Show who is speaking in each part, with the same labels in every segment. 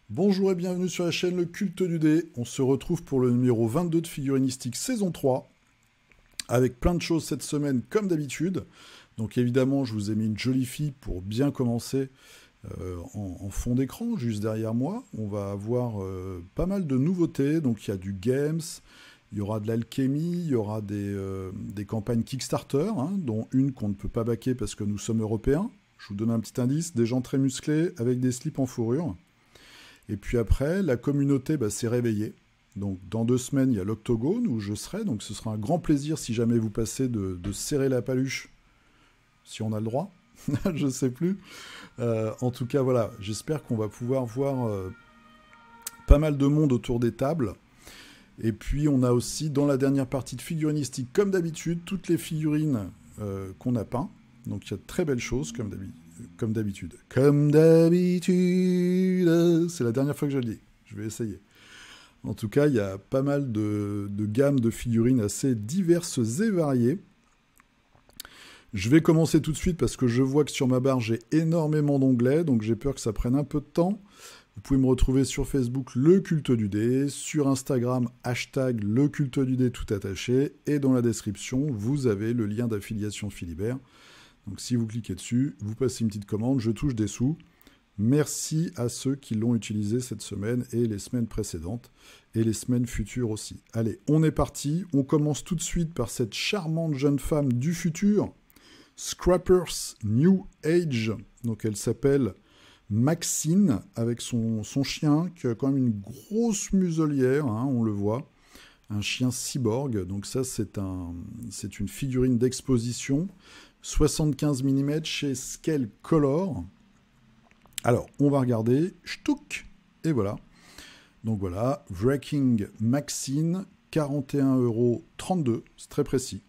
Speaker 1: Bonjour et bienvenue sur la chaîne Le Culte du Dé. On se retrouve pour le numéro 22 de Figurinistique saison 3, avec plein de choses cette semaine comme d'habitude. Donc évidemment, je vous ai mis une jolie fille pour bien commencer en fond d'écran, juste derrière moi. On va avoir pas mal de nouveautés. Donc il y a du Games, il y aura de l'alchimie, il y aura des campagnes Kickstarter, hein, dont une qu'on ne peut pas backer parce que nous sommes européens. Je vous donne un petit indice, des gens très musclés avec des slips en fourrure. Et puis après, la communauté s'est réveillée. Donc dans 2 semaines, il y a l'Octogone où je serai. Donc ce sera un grand plaisir si jamais vous passez de serrer la paluche, si on a le droit. Je ne sais plus. En tout cas, voilà, j'espère qu'on va pouvoir voir pas mal de monde autour des tables. Et puis on a aussi, dans la dernière partie de figurinistique, comme d'habitude, toutes les figurines qu'on a peint. Donc il y a de très belles choses, comme d'habitude. Comme d'habitude. C'est la dernière fois que je le dis. Je vais essayer. En tout cas, il y a pas mal de gammes de figurines assez diverses et variées. Je vais commencer tout de suite parce que je vois que sur ma barre, j'ai énormément d'onglets, donc j'ai peur que ça prenne un peu de temps. Vous pouvez me retrouver sur Facebook, Le Culte du Dé, sur Instagram, hashtag Le Culte du Dé tout attaché, et dans la description, vous avez le lien d'affiliation Philibert. Donc si vous cliquez dessus, vous passez une petite commande, je touche des sous. Merci à ceux qui l'ont utilisé cette semaine et les semaines précédentes, et les semaines futures aussi. Allez, on est parti, on commence tout de suite par cette charmante jeune femme du futur, Scrappers New Age. Donc elle s'appelle Maxine, avec son chien, qui a quand même une grosse muselière, hein, on le voit. Un chien cyborg, donc ça c'est une figurine d'exposition, 75 mm chez Scale Color. Alors, on va regarder, ch'touk, et voilà. Donc voilà, Wrecking Maxine, 41,32 €, c'est très précis.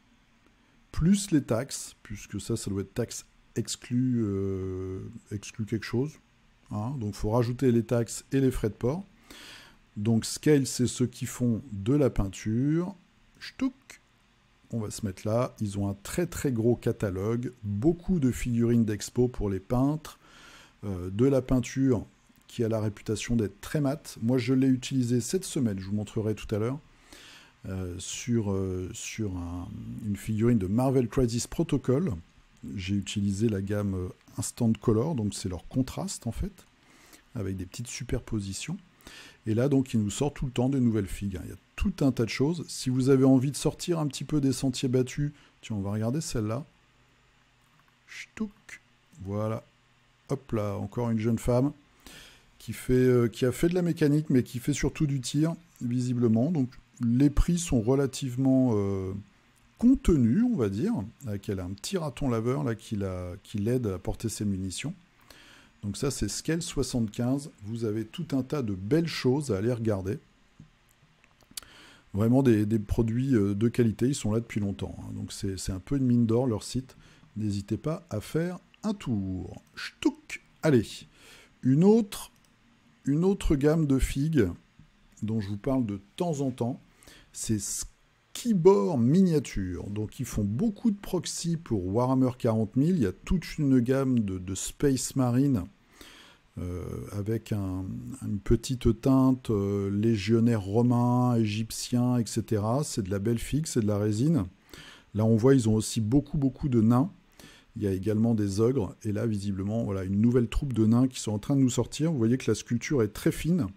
Speaker 1: Plus les taxes, puisque ça doit être taxe exclue quelque chose. Hein, donc il faut rajouter les taxes et les frais de port. Donc Scale, c'est ceux qui font de la peinture. Ch'touk, on va se mettre là. Ils ont un très très gros catalogue, beaucoup de figurines d'expo pour les peintres, de la peinture qui a la réputation d'être très mate. Moi, je l'ai utilisé cette semaine, je vous montrerai tout à l'heure, sur une figurine de Marvel Crisis Protocol. J'ai utilisé la gamme Instant Color, donc c'est leur contraste en fait, avec des petites superpositions. Et là, donc, ils nous sortent tout le temps des nouvelles figues. Il y a tout un tas de choses. Si vous avez envie de sortir un petit peu des sentiers battus, tiens, on va regarder celle-là. Ch'touk, voilà. Hop là, encore une jeune femme qui a fait de la mécanique, mais qui fait surtout du tir, visiblement. Donc, les prix sont relativement contenus, on va dire. Elle a un petit raton laveur là, qui l'aide à porter ses munitions. Donc ça, c'est Scale 75. Vous avez tout un tas de belles choses à aller regarder. Vraiment des produits de qualité. Ils sont là depuis longtemps. Hein. Donc c'est un peu une mine d'or, leur site. N'hésitez pas à faire un tour. Ch'touk. Allez, une autre gamme de figues dont je vous parle de temps en temps, c'est Skibor Miniature. Donc ils font beaucoup de proxy pour Warhammer 40 000. Il y a toute une gamme de Space Marine avec une petite teinte légionnaire romain, égyptien, etc. C'est de la belle figue, c'est de la résine. Là on voit ils ont aussi beaucoup de nains. Il y a également des ogres. Et là visiblement voilà, une nouvelle troupe de nains qui sont en train de nous sortir. Vous voyez que la sculpture est très fine.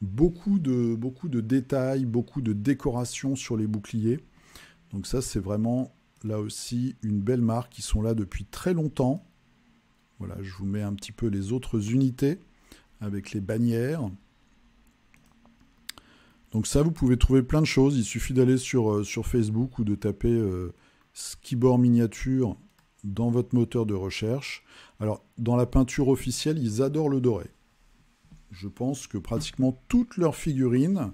Speaker 1: Beaucoup de détails, beaucoup de décorations sur les boucliers. Donc ça, c'est vraiment, là aussi, une belle marque. Ils sont là depuis très longtemps. Voilà, je vous mets un petit peu les autres unités avec les bannières. Donc ça, vous pouvez trouver plein de choses. Il suffit d'aller sur Facebook ou de taper Skibor Miniature dans votre moteur de recherche. Alors, dans la peinture officielle, ils adorent le doré. Je pense que pratiquement toutes leurs figurines,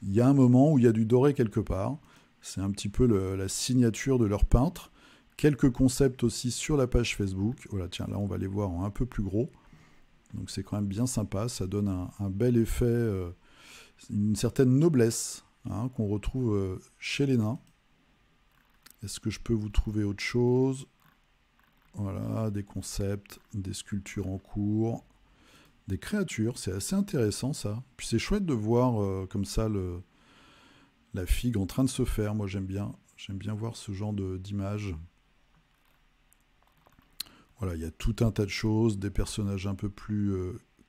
Speaker 1: il y a un moment où il y a du doré quelque part. C'est un petit peu la signature de leur peintre. Quelques concepts aussi sur la page Facebook. Voilà, tiens, là, on va les voir en un peu plus gros. Donc, c'est quand même bien sympa. Ça donne un bel effet, une certaine noblesse hein, qu'on retrouve chez les nains. Est-ce que je peux vous trouver autre chose? Voilà, des concepts, des sculptures en cours, des créatures, c'est assez intéressant ça. Puis c'est chouette de voir comme ça la figue en train de se faire, moi j'aime bien voir ce genre d'image. Voilà, il y a tout un tas de choses, des personnages un peu plus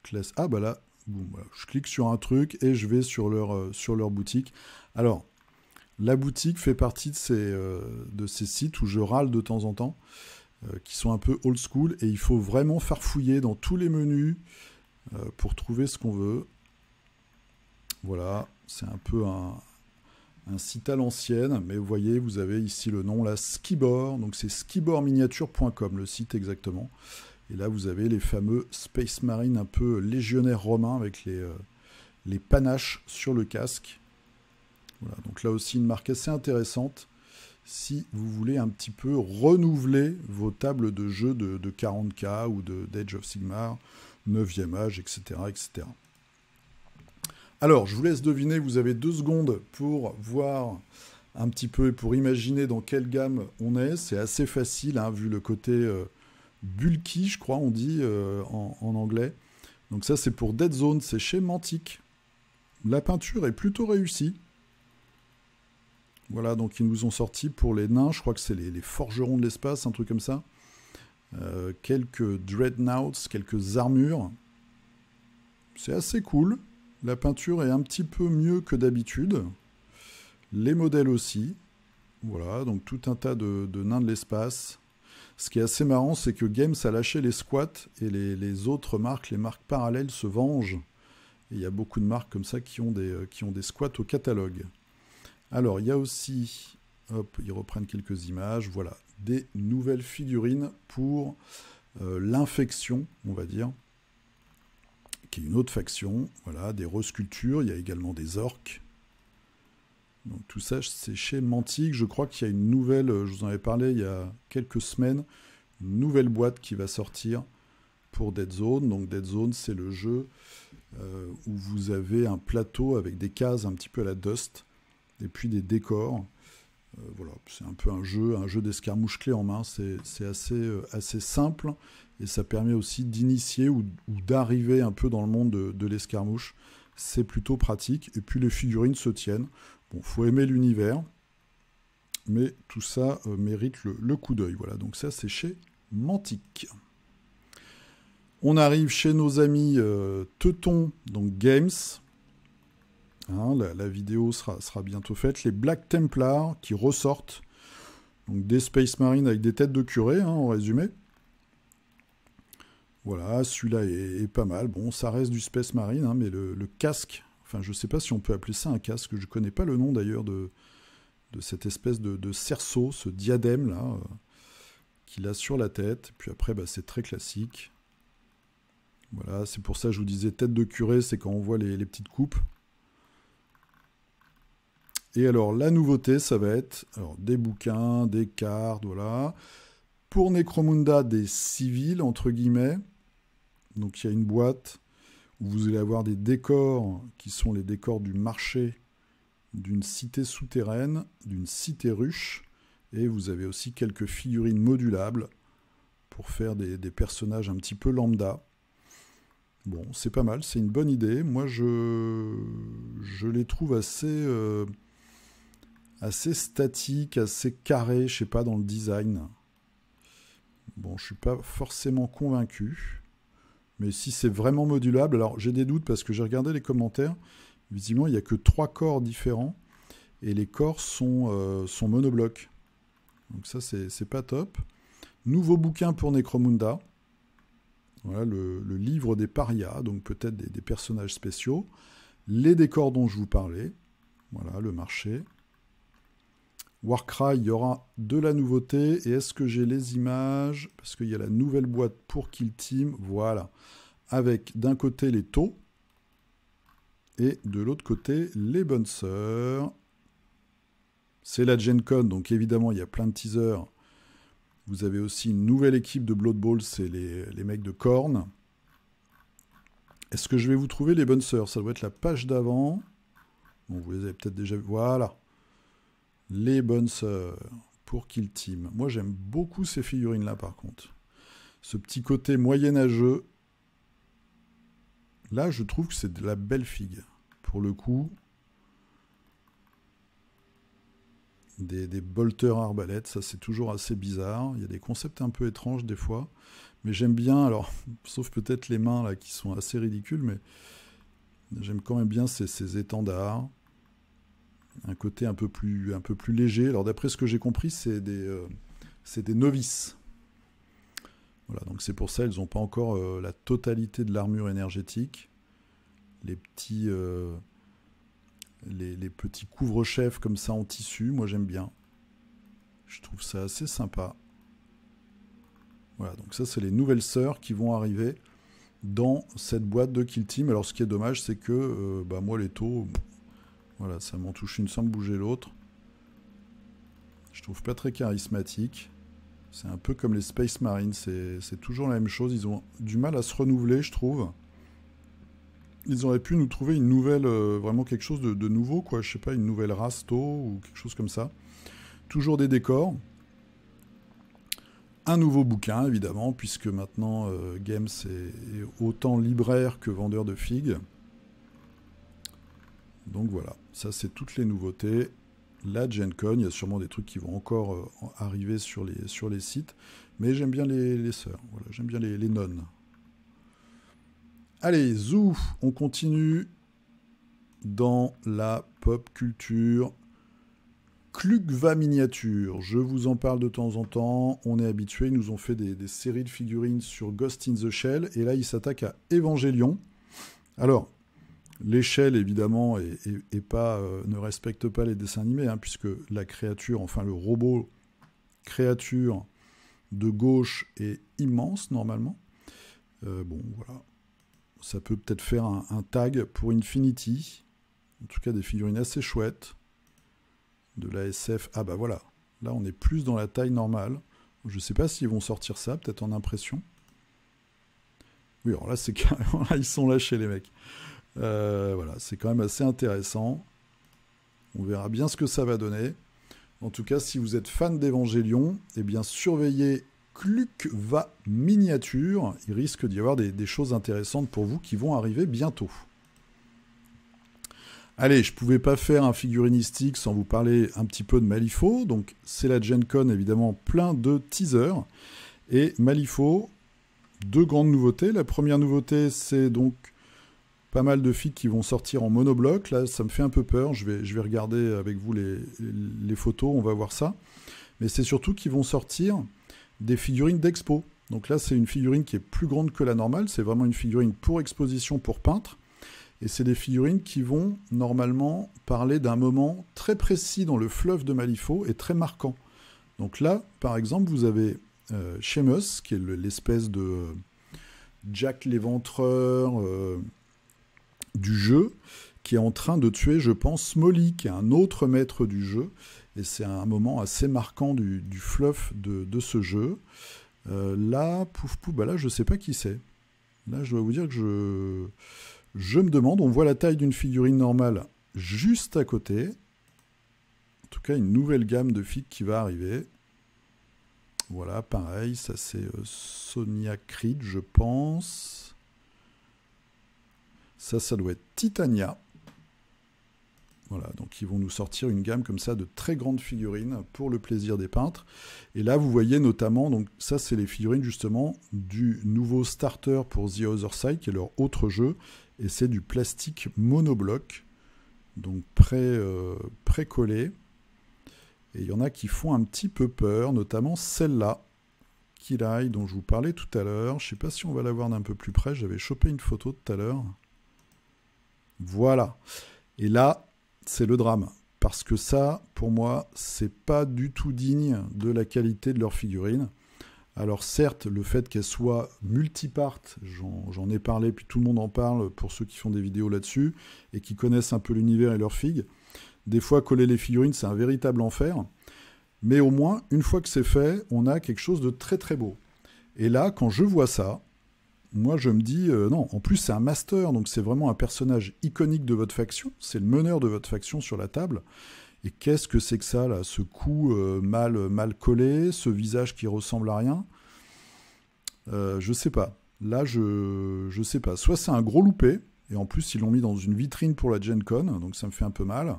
Speaker 1: classe. Ah bah là, boum, voilà, je clique sur un truc et je vais sur leur boutique. Alors, la boutique fait partie de ces sites où je râle de temps en temps, qui sont un peu old school, et il faut vraiment farfouiller dans tous les menus pour trouver ce qu'on veut. Voilà, c'est un peu un site à l'ancienne, mais vous voyez, vous avez ici le nom, là, Skibor, donc c'est skiborminiature.com, le site exactement. Et là, vous avez les fameux Space Marine un peu légionnaires romains avec les panaches sur le casque. Voilà, donc là aussi une marque assez intéressante si vous voulez un petit peu renouveler vos tables de jeu de 40K ou d'Age of Sigmar, 9e âge, etc., etc. Alors, je vous laisse deviner, vous avez 2 secondes pour voir un petit peu et pour imaginer dans quelle gamme on est. C'est assez facile, hein, vu le côté bulky, je crois, on dit en anglais. Donc ça, c'est pour Dead Zone, c'est chez Mantic. La peinture est plutôt réussie. Voilà, donc ils nous ont sorti pour les nains, je crois que c'est les forgerons de l'espace, un truc comme ça. Quelques dreadnoughts, quelques armures. C'est assez cool. La peinture est un petit peu mieux que d'habitude. Les modèles aussi. Voilà, donc tout un tas de nains de l'espace. Ce qui est assez marrant, c'est que Games a lâché les squats et les autres marques, les marques parallèles, se vengent. Et il y a beaucoup de marques comme ça qui ont des squats au catalogue. Alors, il y a aussi, hop, ils reprennent quelques images, voilà, des nouvelles figurines pour l'infection, on va dire, qui est une autre faction, voilà, des resculptures, il y a également des orques. Donc tout ça, c'est chez Mantic. Je crois qu'il y a une nouvelle, je vous en avais parlé il y a quelques semaines, une nouvelle boîte qui va sortir pour Dead Zone. Donc Dead Zone, c'est le jeu où vous avez un plateau avec des cases un petit peu à la Dust, et puis des décors. Voilà, c'est un peu un jeu d'escarmouche clé en main. C'est assez simple, et ça permet aussi d'initier ou d'arriver un peu dans le monde de l'escarmouche. C'est plutôt pratique, et puis les figurines se tiennent. Bon, faut aimer l'univers, mais tout ça mérite le coup d'œil. Voilà, donc ça c'est chez Mantic. On arrive chez nos amis Teuton, donc Games. Hein, la vidéo sera bientôt faite. Les Black Templars qui ressortent. Donc des Space Marines avec des têtes de curé, hein, en résumé. Voilà, celui-là est pas mal. Bon, ça reste du Space Marine, hein, mais le casque, enfin je sais pas si on peut appeler ça un casque, je connais pas le nom d'ailleurs de cette espèce de cerceau, ce diadème là, qu'il a sur la tête. Puis après, bah, c'est très classique. Voilà, c'est pour ça que je vous disais tête de curé, c'est quand on voit les petites coupes. Et alors, la nouveauté, ça va être des bouquins, des cartes, voilà. Pour Necromunda, des civils, entre guillemets. Donc, il y a une boîte où vous allez avoir des décors qui sont les décors du marché d'une cité souterraine, d'une cité ruche. Et vous avez aussi quelques figurines modulables pour faire des personnages un petit peu lambda. Bon, c'est pas mal, c'est une bonne idée. Moi, je les trouve assez statique, assez carré, je sais pas, dans le design. Bon, je suis pas forcément convaincu. Mais si c'est vraiment modulable, alors j'ai des doutes parce que j'ai regardé les commentaires. Visiblement, il n'y a que 3 corps différents et les corps sont monoblocs. Donc ça, c'est pas top. Nouveau bouquin pour Necromunda. Voilà, le livre des parias, donc peut-être des personnages spéciaux. Les décors dont je vous parlais. Voilà, le marché. Warcry, il y aura de la nouveauté. Et est-ce que j'ai les images? Parce qu'il y a la nouvelle boîte pour Kill Team. Voilà. Avec d'un côté les taux. Et de l'autre côté, les bonnes sœurs. C'est la Gen Con, donc évidemment, il y a plein de teasers. Vous avez aussi une nouvelle équipe de Blood Bowl, c'est les mecs de Korn. Est-ce que je vais vous trouver les bonnes sœurs? Ça doit être la page d'avant. Bon, vous les avez peut-être déjà vu. Voilà. Les bonnes sœurs. pour Kill Team. Moi, j'aime beaucoup ces figurines-là, par contre. Ce petit côté moyenâgeux. Là, je trouve que c'est de la belle figue. Pour le coup, des bolters à arbalète, ça c'est toujours assez bizarre. Il y a des concepts un peu étranges des fois. Mais j'aime bien, alors, sauf peut-être les mains là qui sont assez ridicules, mais j'aime quand même bien ces étendards. Un côté un peu plus léger. Alors d'après ce que j'ai compris, c'est des novices. Voilà, donc c'est pour ça ils n'ont pas encore la totalité de l'armure énergétique. Les petits couvre-chefs comme ça en tissu, moi j'aime bien. Je trouve ça assez sympa. Voilà, donc ça c'est les nouvelles sœurs qui vont arriver dans cette boîte de Kill Team. Alors ce qui est dommage, c'est que moi les taux, voilà, ça m'en touche une sans bouger l'autre. Je trouve pas très charismatique. C'est un peu comme les Space Marines, c'est toujours la même chose. Ils ont du mal à se renouveler, je trouve. Ils auraient pu nous trouver une nouvelle, vraiment quelque chose de nouveau, quoi. Je sais pas, une nouvelle race taux ou quelque chose comme ça. Toujours des décors. Un nouveau bouquin, évidemment, puisque maintenant Games est autant libraire que vendeur de figues. Donc voilà, ça c'est toutes les nouveautés. La Gen Con, il y a sûrement des trucs qui vont encore arriver sur les sites. Mais j'aime bien les sœurs, voilà, j'aime bien les nonnes. Allez, zou, on continue dans la pop culture. Klugva Miniature, je vous en parle de temps en temps, on est habitué, ils nous ont fait des séries de figurines sur Ghost in the Shell, et là ils s'attaquent à Evangelion. Alors, l'échelle évidemment ne respecte pas les dessins animés, hein, puisque la créature, enfin le robot créature de gauche est immense normalement. Bon voilà, ça peut peut-être faire un tag pour Infinity, en tout cas des figurines assez chouettes. De la SF, ah bah voilà, là on est plus dans la taille normale. Je ne sais pas s'ils vont sortir ça, peut-être en impression. Oui, alors là c'est carrément, là, ils sont lâchés les mecs. Voilà, c'est quand même assez intéressant. On verra bien ce que ça va donner. En tout cas, si vous êtes fan d'Evangelion, eh bien surveillez Klugva Miniature. Il risque d'y avoir des choses intéressantes pour vous qui vont arriver bientôt. Allez, je ne pouvais pas faire un figurinistique sans vous parler un petit peu de Malifaux. Donc, c'est la Gen Con, évidemment, plein de teasers. Et Malifaux, deux grandes nouveautés. La première nouveauté, c'est donc pas mal de figues qui vont sortir en monobloc. Là, ça me fait un peu peur. Je vais regarder avec vous les photos, on va voir ça. Mais c'est surtout qu'ils vont sortir des figurines d'expo. Donc là, c'est une figurine qui est plus grande que la normale. C'est vraiment une figurine pour exposition, pour peintre. Et c'est des figurines qui vont normalement parler d'un moment très précis dans le fleuve de Malifaux et très marquant. Donc là, par exemple, vous avez Seamus, qui est l'espèce de Jack l'Éventreur du jeu, qui est en train de tuer, je pense, Smolly, qui est un autre maître du jeu. Et c'est un moment assez marquant du fleuve de ce jeu. Là, bah là, je ne sais pas qui c'est. Là, je dois vous dire que je me demande, on voit la taille d'une figurine normale juste à côté. En tout cas, une nouvelle gamme de figues qui va arriver. Voilà, pareil, ça c'est Sonia Creed, je pense. Ça doit être Titania. Voilà, donc ils vont nous sortir une gamme comme ça de très grandes figurines pour le plaisir des peintres. Et là, vous voyez notamment, donc ça c'est les figurines justement du nouveau starter pour The Other Side, qui est leur autre jeu. Et c'est du plastique monobloc, donc pré-collé. Et il y en a qui font un petit peu peur, notamment celle-là, Kirai, dont je vous parlais tout à l'heure. Je ne sais pas si on va la voir d'un peu plus près, j'avais chopé une photo tout à l'heure. Voilà. Et là, c'est le drame. Parce que ça, pour moi, c'est pas du tout digne de la qualité de leur figurine. Alors certes, le fait qu'elle soit multipart, j'en ai parlé, puis tout le monde en parle pour ceux qui font des vidéos là-dessus et qui connaissent un peu l'univers et leurs figues. Des fois, coller les figurines, c'est un véritable enfer. Mais au moins, une fois que c'est fait, on a quelque chose de très très beau. Et là, quand je vois ça, moi je me dis, non, en plus c'est un master, donc c'est vraiment un personnage iconique de votre faction, c'est le meneur de votre faction sur la table. Et qu'est-ce que c'est que ça, là? Ce cou mal collé, ce visage qui ressemble à rien. Je sais pas. Là, je sais pas. Soit c'est un gros loupé, et en plus, ils l'ont mis dans une vitrine pour la Gen Con, donc ça me fait un peu mal.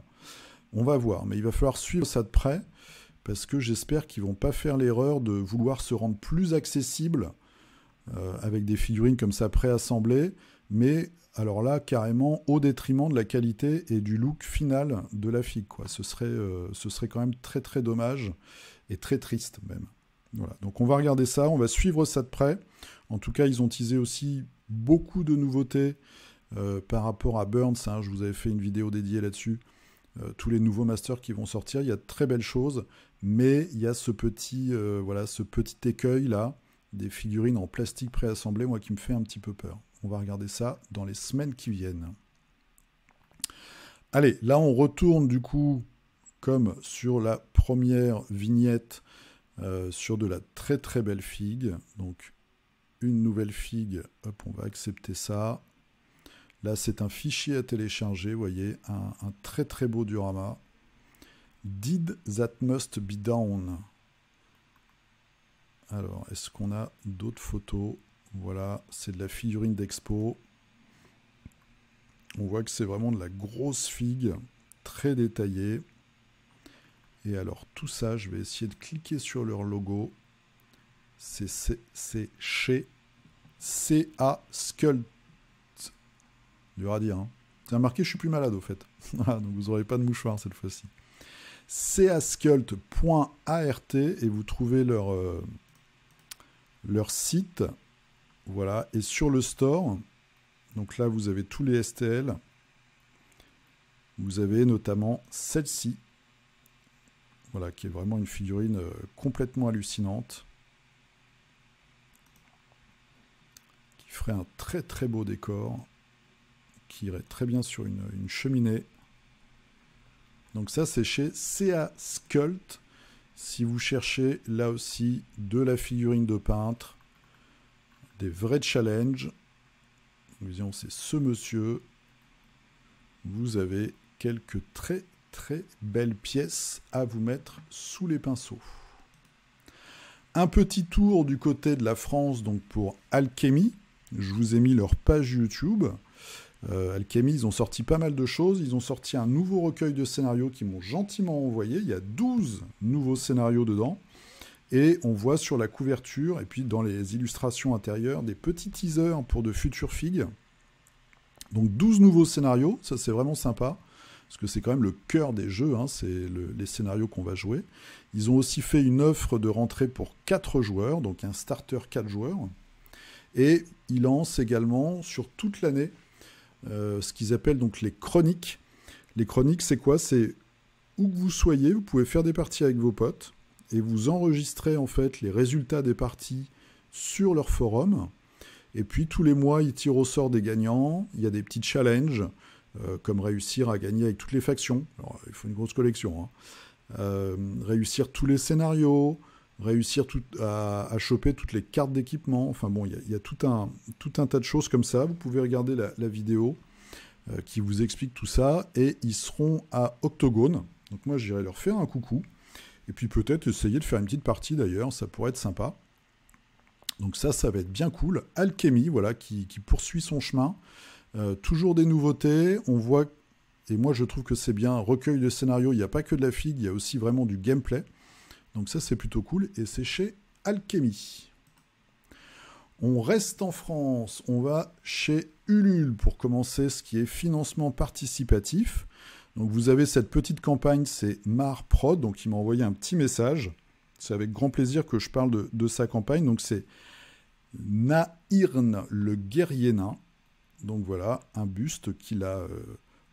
Speaker 1: On va voir, mais il va falloir suivre ça de près, parce que j'espère qu'ils vont pas faire l'erreur de vouloir se rendre plus accessible avec des figurines comme ça préassemblées, mais alors là, carrément, au détriment de la qualité et du look final de la figue, quoi. Ce serait quand même très très dommage, et très triste même. Voilà. Donc on va regarder ça, on va suivre ça de près. En tout cas, ils ont teasé aussi beaucoup de nouveautés par rapport à Burns, hein. Je vous avais fait une vidéo dédiée là-dessus. Tous les nouveaux masters qui vont sortir, il y a de très belles choses, mais il y a ce petit écueil là, des figurines en plastique préassemblé, moi qui me fait un petit peu peur. On va regarder ça dans les semaines qui viennent. Allez, là on retourne du coup, comme sur la première vignette, sur de la très très belle figue. Donc une nouvelle figue, hop, on va accepter ça. Là c'est un fichier à télécharger, vous voyez, un très très beau diorama. Did that must be down. Alors, est-ce qu'on a d'autres photos? Voilà, c'est de la figurine d'expo. On voit que c'est vraiment de la grosse figue, très détaillée. Et alors, tout ça, je vais essayer de cliquer sur leur logo. C'est chez CA Sculpt. Dur à dire, hein. C'est marqué, je suis plus malade, au fait. Voilà, donc vous n'aurez pas de mouchoir cette fois-ci. cascult.art et vous trouvez leur site. Voilà, et sur le store, donc là vous avez tous les STL, vous avez notamment celle-ci, voilà, qui est vraiment une figurine complètement hallucinante, qui ferait un très très beau décor, qui irait très bien sur une cheminée. Donc ça c'est chez CA Sculpt, si vous cherchez là aussi de la figurine de peintre, des vrais challenges. Disons, c'est ce monsieur. Vous avez quelques très très belles pièces à vous mettre sous les pinceaux. Un petit tour du côté de la France, donc pour Alchemy. Je vous ai mis leur page YouTube. Alchemy, ils ont sorti pas mal de choses. Ils ont sorti un nouveau recueil de scénarios qu'ils m'ont gentiment envoyé. Il y a 12 nouveaux scénarios dedans. Et on voit sur la couverture, et puis dans les illustrations intérieures, des petits teasers pour de futures figues. Donc 12 nouveaux scénarios, ça c'est vraiment sympa, parce que c'est quand même le cœur des jeux, hein, c'est les scénarios qu'on va jouer. Ils ont aussi fait une offre de rentrée pour 4 joueurs, donc un starter 4 joueurs. Et ils lancent également sur toute l'année ce qu'ils appellent donc les chroniques. Les chroniques, c'est quoi? C'est où que vous soyez, vous pouvez faire des parties avec vos potes, et vous enregistrez en fait les résultats des parties sur leur forum. Et puis tous les mois, ils tirent au sort des gagnants. Il y a des petits challenges, comme réussir à gagner avec toutes les factions. Alors, il faut une grosse collection, hein. Réussir tous les scénarios, réussir à choper toutes les cartes d'équipement. Enfin bon, il y a tout un tas de choses comme ça. Vous pouvez regarder la vidéo qui vous explique tout ça. Et ils seront à Octogone. Donc moi, j'irai leur faire un coucou. Et puis peut-être essayer de faire une petite partie d'ailleurs, ça pourrait être sympa. Donc ça va être bien cool. Alchemy, voilà, qui poursuit son chemin. Toujours des nouveautés. On voit, et moi je trouve que c'est bien, recueil de scénarios, il n'y a pas que de la figue, il y a aussi vraiment du gameplay. Donc ça c'est plutôt cool. Et c'est chez Alchemy. On reste en France, on va chez Ulule pour commencer ce qui est financement participatif. Donc vous avez cette petite campagne, c'est Marprod, donc il m'a envoyé un petit message. C'est avec grand plaisir que je parle de sa campagne. Donc c'est Nahirn, le guerrier nain. Donc voilà, un buste qu'il a,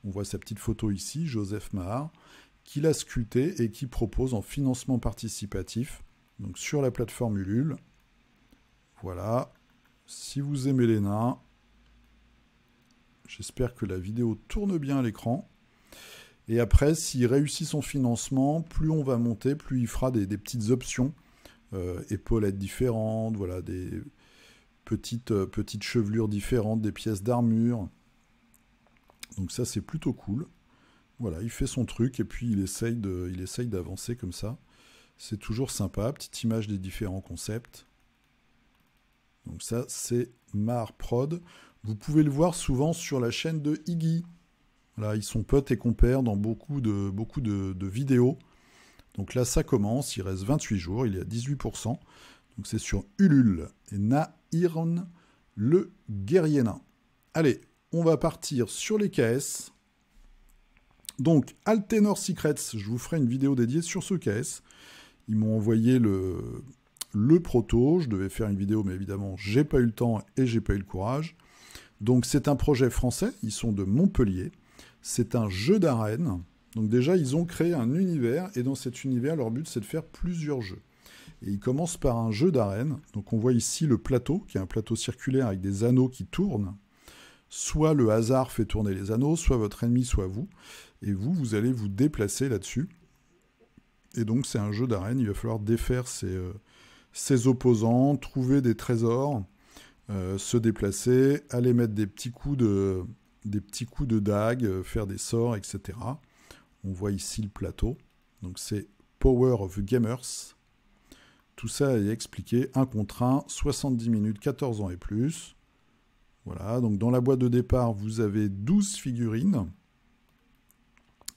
Speaker 1: on voit sa petite photo ici, Joseph Mahar, qu'il a sculpté et qui propose en financement participatif, donc sur la plateforme Ulule. Voilà, si vous aimez les nains, j'espère que la vidéo tourne bien à l'écran. Et après, s'il réussit son financement, plus on va monter, plus il fera des petites options, épaulettes différentes, voilà, des petites chevelures différentes, des pièces d'armure. Donc ça, c'est plutôt cool. Voilà, il fait son truc et puis il essaye d'avancer comme ça. C'est toujours sympa, petite image des différents concepts. Donc ça, c'est Marprod. Vous pouvez le voir souvent sur la chaîne de Iggy. Là, ils sont potes et compères dans beaucoup de vidéos. Donc là, ça commence, il reste 28 jours, il est à 18%. Donc c'est sur Ulule et Nahirn, le guerrier nain. Allez, on va partir sur les KS. Donc, Altenor Secrets, je vous ferai une vidéo dédiée sur ce KS. Ils m'ont envoyé le proto, je devais faire une vidéo, mais évidemment, j'ai pas eu le temps et j'ai pas eu le courage. Donc, c'est un projet français, ils sont de Montpellier. C'est un jeu d'arène. Donc déjà, ils ont créé un univers, et dans cet univers, leur but, c'est de faire plusieurs jeux. Et ils commencent par un jeu d'arène. Donc on voit ici le plateau, qui est un plateau circulaire avec des anneaux qui tournent. Soit le hasard fait tourner les anneaux, soit votre ennemi, soit vous. Et vous, vous allez vous déplacer là-dessus. Et donc c'est un jeu d'arène, il va falloir défaire ses opposants, trouver des trésors, se déplacer, aller mettre des petits coups de dague, faire des sorts, etc. On voit ici le plateau. Donc c'est Power of Gamers. Tout ça est expliqué 1 contre 1, 70 minutes, 14 ans et plus. Voilà, donc dans la boîte de départ, vous avez 12 figurines.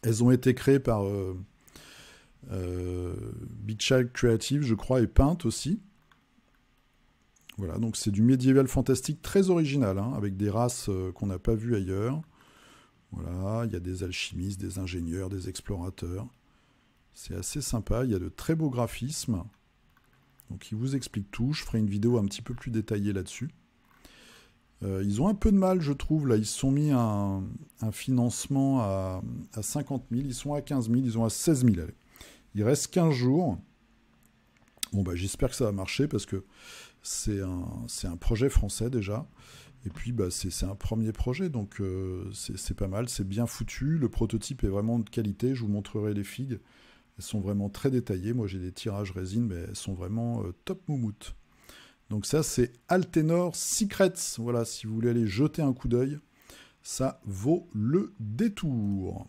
Speaker 1: Elles ont été créées par Big Child Creative, je crois, et peintes aussi. Voilà, donc c'est du médiéval fantastique très original, hein, avec des races qu'on n'a pas vues ailleurs. Voilà, il y a des alchimistes, des ingénieurs, des explorateurs. C'est assez sympa, il y a de très beaux graphismes. Donc il vous explique tout, je ferai une vidéo un petit peu plus détaillée là-dessus. Ils ont un peu de mal, je trouve, là, ils se sont mis un financement à 50 000, ils sont à 15 000, ils ont à 16 000, allez. Il reste 15 jours. Bon, bah, j'espère que ça va marcher, parce que c'est un projet français, déjà. Et puis, bah, c'est un premier projet, donc c'est pas mal, c'est bien foutu. Le prototype est vraiment de qualité, je vous montrerai les figues. Elles sont vraiment très détaillées. Moi, j'ai des tirages résine, mais elles sont vraiment top moumoute. Donc ça, c'est Altenor Secrets. Voilà, si vous voulez aller jeter un coup d'œil, ça vaut le détour.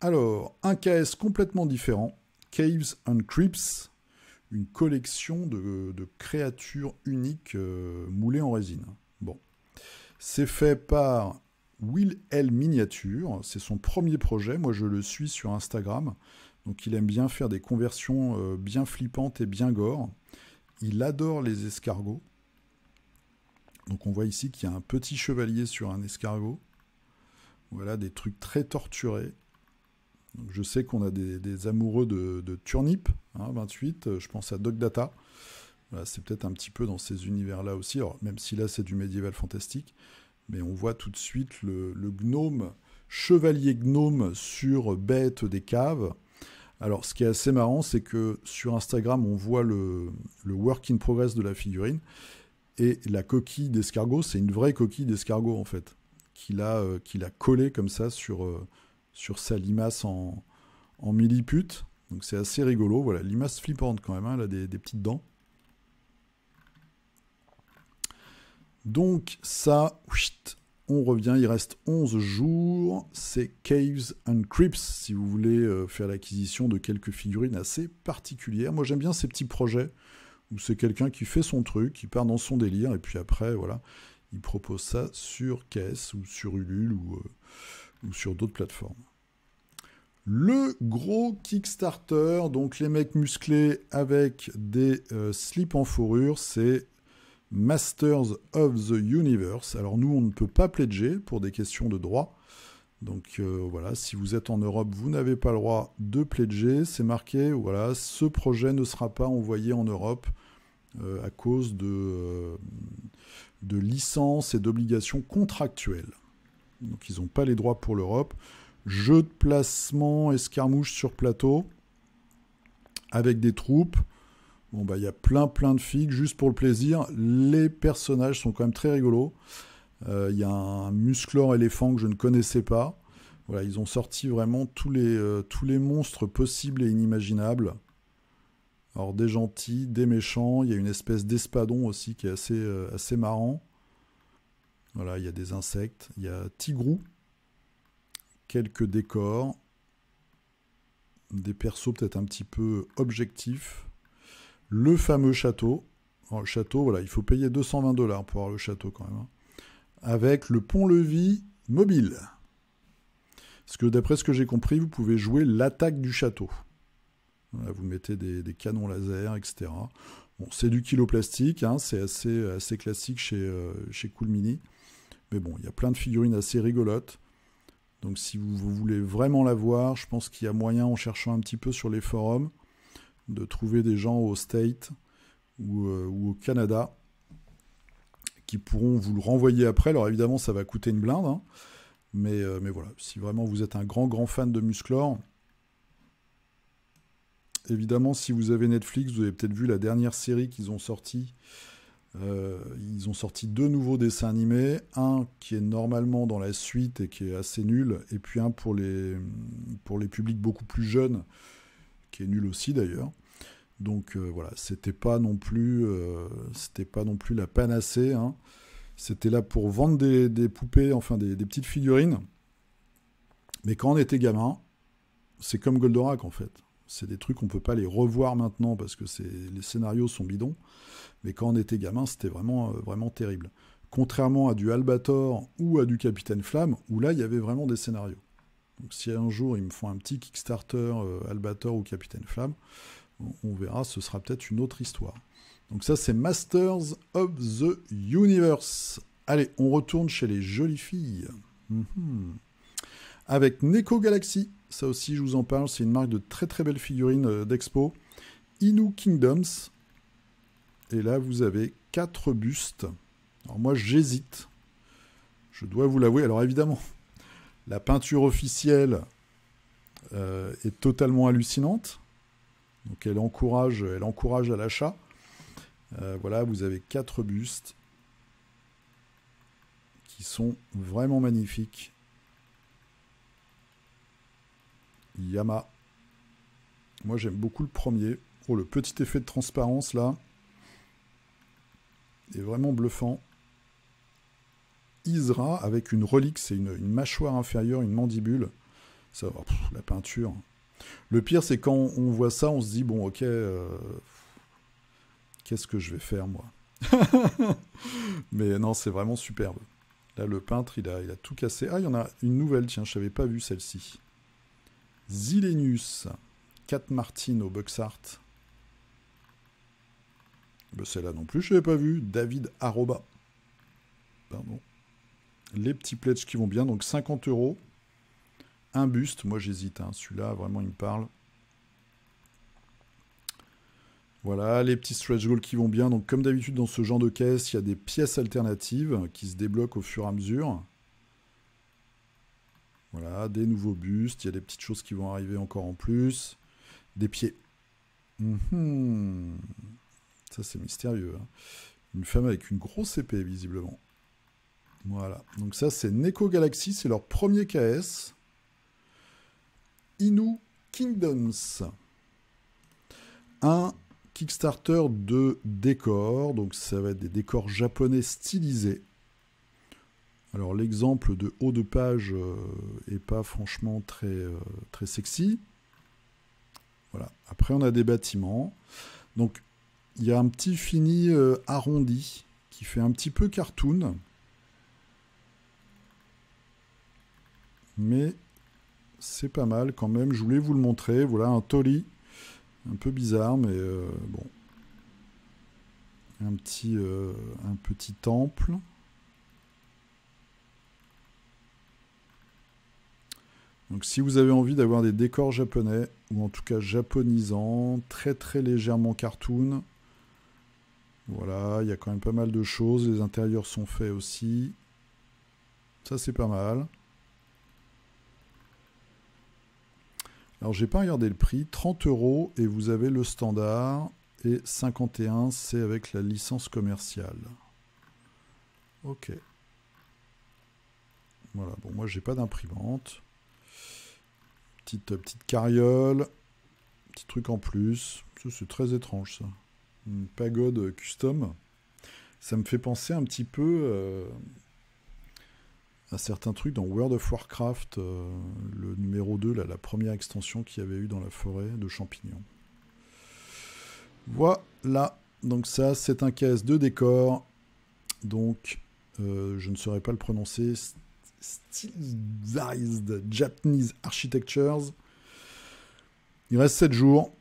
Speaker 1: Alors, un KS complètement différent, Caves and Crypts, une collection de créatures uniques moulées en résine. Bon, c'est fait par Will L Miniature, c'est son premier projet, moi je le suis sur Instagram, donc il aime bien faire des conversions bien flippantes et bien gore. Il adore les escargots. Donc on voit ici qu'il y a un petit chevalier sur un escargot. Voilà, des trucs très torturés. Donc je sais qu'on a des amoureux de Turnip, hein, 28, je pense à Dog Data. Voilà, c'est peut-être un petit peu dans ces univers-là aussi, alors, même si là c'est du médiéval fantastique. Mais on voit tout de suite le gnome, chevalier gnome sur bête des caves. Alors, ce qui est assez marrant, c'est que sur Instagram, on voit le work in progress de la figurine. Et la coquille d'escargot, c'est une vraie coquille d'escargot, en fait, qu'il a collée comme ça sur sa limace en millipute. Donc, c'est assez rigolo. Voilà, limace flippante quand même, hein, elle a des petites dents. Donc, ça, on revient, il reste 11 jours, c'est Caves and Crypts, si vous voulez faire l'acquisition de quelques figurines assez particulières. Moi j'aime bien ces petits projets, où c'est quelqu'un qui fait son truc, qui part dans son délire, et puis après, voilà, il propose ça sur KS, ou sur Ulule, ou sur d'autres plateformes. Le gros Kickstarter, donc les mecs musclés avec des slips en fourrure, c'est Masters of the Universe. Alors nous, on ne peut pas pledger pour des questions de droit. Donc voilà, si vous êtes en Europe, vous n'avez pas le droit de pledger. C'est marqué, voilà, ce projet ne sera pas envoyé en Europe à cause de licences et d'obligations contractuelles. Donc ils n'ont pas les droits pour l'Europe. Jeu de placement, escarmouche sur plateau, avec des troupes. Bon, bah, il y a plein de figues, juste pour le plaisir. Les personnages sont quand même très rigolos. Il y a un musclor éléphant que je ne connaissais pas. Voilà, ils ont sorti vraiment tous les monstres possibles et inimaginables. Alors, des gentils, des méchants. Il y a une espèce d'espadon aussi qui est assez marrant. Voilà, il y a des insectes. Il y a Tigrou, quelques décors, des persos peut-être un petit peu objectifs, le fameux château. Alors, le château, voilà, il faut payer 220 $ pour avoir le château quand même, hein. Avec le pont-levis mobile. Parce que d'après ce que j'ai compris, vous pouvez jouer l'attaque du château. Voilà, vous mettez des canons laser, etc. Bon, c'est du kilo plastique, hein, c'est assez classique chez Cool Mini. Mais bon, il y a plein de figurines assez rigolotes. Donc si vous voulez vraiment la voir, je pense qu'il y a moyen, en cherchant un petit peu sur les forums, de trouver des gens au State ou au Canada qui pourront vous le renvoyer après. Alors évidemment, ça va coûter une blinde, hein, mais voilà, si vraiment vous êtes un grand fan de Musclor, évidemment, si vous avez Netflix, vous avez peut-être vu la dernière série qu'ils ont sortie. Ils ont sorti 2 nouveaux dessins animés, un qui est normalement dans la suite et qui est assez nul, et puis un pour les publics beaucoup plus jeunes, qui est nul aussi d'ailleurs. Donc voilà, c'était pas non plus la panacée, hein. C'était là pour vendre des poupées, enfin des petites figurines. Mais quand on était gamin, c'est comme Goldorak en fait. C'est des trucs qu'on peut pas les revoir maintenant parce que les scénarios sont bidons. Mais quand on était gamin, c'était vraiment terrible. Contrairement à du Albator ou à du Capitaine Flamme, où là, il y avait vraiment des scénarios. Donc si un jour, ils me font un petit Kickstarter Albator ou Capitaine Flamme, on verra, ce sera peut-être une autre histoire. Donc ça, c'est Masters of the Universe. Allez, on retourne chez les jolies filles. Avec Neko Galaxy. Ça aussi, je vous en parle. C'est une marque de très belles figurines d'expo. Inu Kingdoms. Et là, vous avez 4 bustes. Alors moi, j'hésite. Je dois vous l'avouer. Alors évidemment, la peinture officielle est totalement hallucinante. Donc elle encourage à l'achat. Voilà, vous avez 4 bustes qui sont vraiment magnifiques. Yama. Moi, j'aime beaucoup le premier. Oh, le petit effet de transparence, là, est vraiment bluffant. Isra, avec une relique, c'est une mâchoire inférieure, une mandibule. Ça, la peinture. Le pire, c'est quand on voit ça, on se dit, bon, ok, qu'est-ce que je vais faire, moi? Mais non, c'est vraiment superbe. Là, le peintre, il a tout cassé. Ah, il y en a une nouvelle, tiens, je n'avais pas vu celle-ci. Zilenius, Cat Martin au Buxart. Ben, celle-là non plus, je n'avais pas vu. David Arroba. Pardon. Les petits pledges qui vont bien, donc 50 €. Un buste, moi j'hésite, hein. Celui-là, vraiment, il me parle. Voilà, les petits stretch goals qui vont bien. Donc, comme d'habitude, dans ce genre de caisse, il y a des pièces alternatives qui se débloquent au fur et à mesure. Voilà, des nouveaux bustes. Il y a des petites choses qui vont arriver encore en plus. Des pieds. Ça, c'est mystérieux, hein. Une femme avec une grosse épée, visiblement. Voilà. Donc ça, c'est Neko Galaxy. C'est leur premier KS. Inu Kingdoms. Un Kickstarter de décors. Donc ça va être des décors japonais stylisés. Alors l'exemple de haut de page est pas franchement très sexy. Voilà. Après on a des bâtiments. Donc il y a un petit fini arrondi qui fait un petit peu cartoon. Mais c'est pas mal quand même. Je voulais vous le montrer. Voilà un Tori. Un peu bizarre, mais bon. Un petit temple. Donc si vous avez envie d'avoir des décors japonais, ou en tout cas japonisants, très légèrement cartoon, voilà, il y a quand même pas mal de choses. Les intérieurs sont faits aussi. Ça, c'est pas mal. Alors, j'ai pas regardé le prix. 30 € et vous avez le standard. Et 51, c'est avec la licence commerciale. Ok. Voilà, bon, moi, j'ai pas d'imprimante. Petite carriole. Petit truc en plus. Ça, c'est très étrange, ça. Une pagode custom. Ça me fait penser un petit peu à certains trucs dans World of Warcraft, le numéro 2, là, la première extension qu'il y avait eu dans la forêt de champignons. Voilà, donc ça c'est un KS de décor, donc je ne saurais pas le prononcer, Stylized Japanese Architectures. Il reste 7 jours.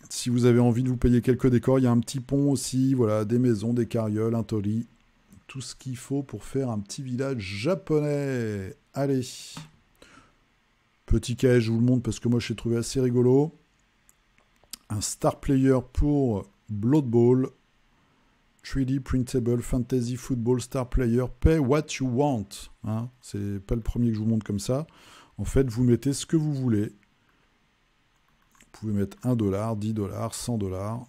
Speaker 1: Si vous avez envie de vous payer quelques décors, il y a un petit pont aussi, voilà, des maisons, des carrioles, un torii. Tout ce qu'il faut pour faire un petit village japonais. Allez. Petit KS, je vous le montre parce que moi je l'ai trouvé assez rigolo. Un star player pour Blood Bowl. 3D Printable Fantasy Football Star Player. Pay what you want. Hein, c'est pas le premier que je vous montre comme ça. En fait, vous mettez ce que vous voulez. Vous pouvez mettre 1$, 10$, 100$.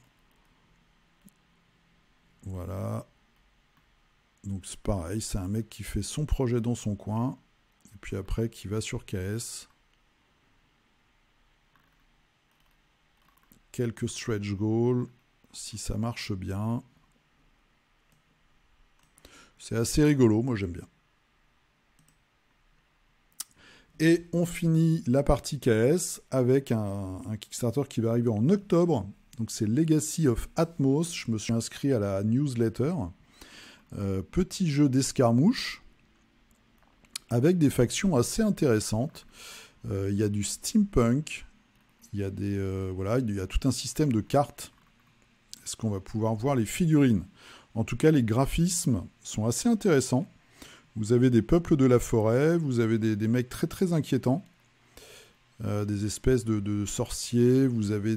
Speaker 1: Voilà. Donc c'est pareil, c'est un mec qui fait son projet dans son coin. Et puis après, qui va sur KS. Quelques stretch goals, si ça marche bien. C'est assez rigolo, moi j'aime bien. Et on finit la partie KS avec un Kickstarter qui va arriver en octobre. Donc c'est Legacy of Atmos. Je me suis inscrit à la newsletter. Petit jeu d'escarmouche avec des factions assez intéressantes. Il y a du steampunk. Il y a voilà, il y a tout un système de cartes. Est-ce qu'on va pouvoir voir les figurines? En tout cas, les graphismes sont assez intéressants. Vous avez des peuples de la forêt, vous avez des mecs très très inquiétants, des espèces de sorciers, vous avez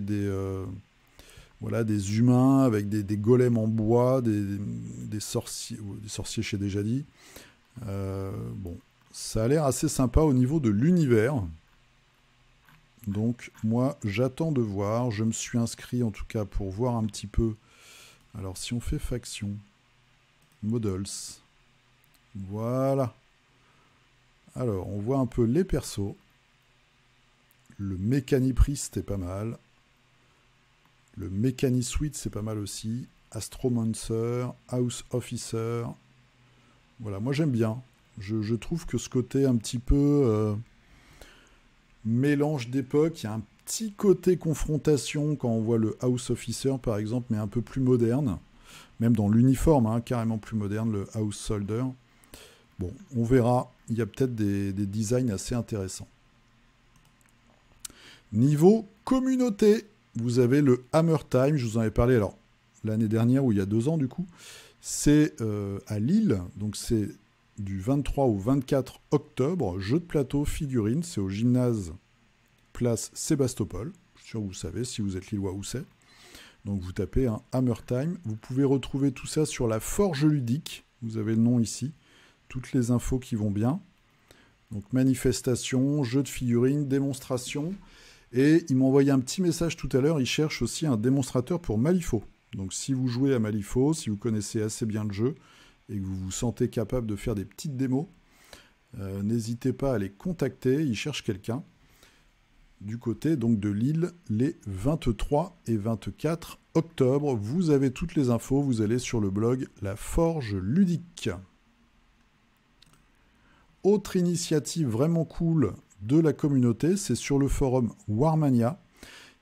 Speaker 1: voilà, des humains avec des golems en bois, des sorciers, j'ai déjà dit. Bon, ça a l'air assez sympa au niveau de l'univers. Donc moi j'attends de voir, je me suis inscrit en tout cas pour voir un petit peu. Alors si on fait faction, models, voilà. Alors on voit un peu les persos. Le Mécanipriste est pas mal. Le Mécanisuite c'est pas mal aussi. Astromancer, House Officer. Voilà, moi j'aime bien. Je trouve que ce côté un petit peu mélange d'époque, il y a un petit côté confrontation quand on voit le House Officer par exemple, mais un peu plus moderne. Même dans l'uniforme, hein, carrément plus moderne, le House Soldier. Bon, on verra. Il y a peut-être des designs assez intéressants. Niveau communauté, vous avez le Hammer Time. Je vous en ai parlé alors l'année dernière ou il y a 2 ans du coup. C'est à Lille, donc c'est du 23 au 24 octobre. Jeu de plateau figurines, c'est au gymnase place Sébastopol. Je suis sûr que vous savez si vous êtes lillois où c'est. Donc vous tapez un Hammer Time. Vous pouvez retrouver tout ça sur la Forge Ludique. Vous avez le nom ici. Toutes les infos qui vont bien. Donc manifestation, jeu de figurines, démonstration. Et il m'a envoyé un petit message tout à l'heure. Il cherche aussi un démonstrateur pour Malifaux. Donc si vous jouez à Malifaux, si vous connaissez assez bien le jeu et que vous vous sentez capable de faire des petites démos, n'hésitez pas à les contacter. Il cherche quelqu'un. Du côté donc de Lille, les 23 et 24 octobre. Vous avez toutes les infos, vous allez sur le blog La Forge Ludique. Autre initiative vraiment cool de la communauté, c'est sur le forum Warmania.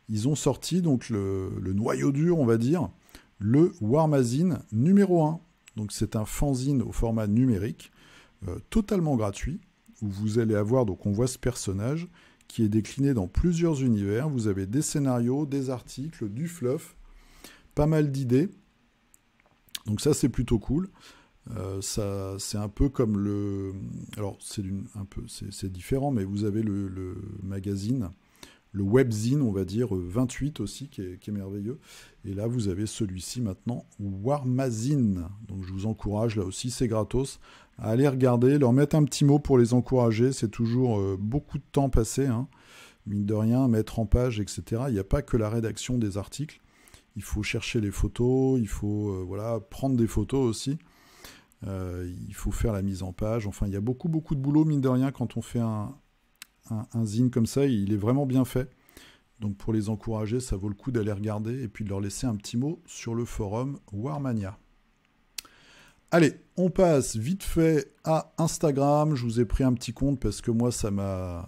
Speaker 1: Ils ont sorti donc le noyau dur, on va dire, le Warmazine numéro 1. Donc c'est un fanzine au format numérique, totalement gratuit, où vous allez avoir, donc on voit ce personnage, qui est décliné dans plusieurs univers. Vous avez des scénarios, des articles, du fluff, pas mal d'idées. Donc ça, c'est plutôt cool. Ça, c'est un peu comme le... Alors, c'est différent, mais vous avez le magazine, le webzine, on va dire, 28 aussi, qui est merveilleux. Et là, vous avez celui-ci maintenant, Warmazine. Donc, je vous encourage, là aussi, c'est gratos, à aller regarder, leur mettre un petit mot pour les encourager. C'est toujours beaucoup de temps passé, hein. Mine de rien, mettre en page, etc. Il n'y a pas que la rédaction des articles. Il faut chercher les photos, il faut voilà, prendre des photos aussi. Il faut faire la mise en page. Enfin, il y a beaucoup de boulot, mine de rien, quand on fait un zine comme ça. Il est vraiment bien fait. Donc, pour les encourager, ça vaut le coup d'aller regarder et puis de leur laisser un petit mot sur le forum Warmania. Allez, on passe vite fait à Instagram. Je vous ai pris un petit compte parce que moi, ça m'a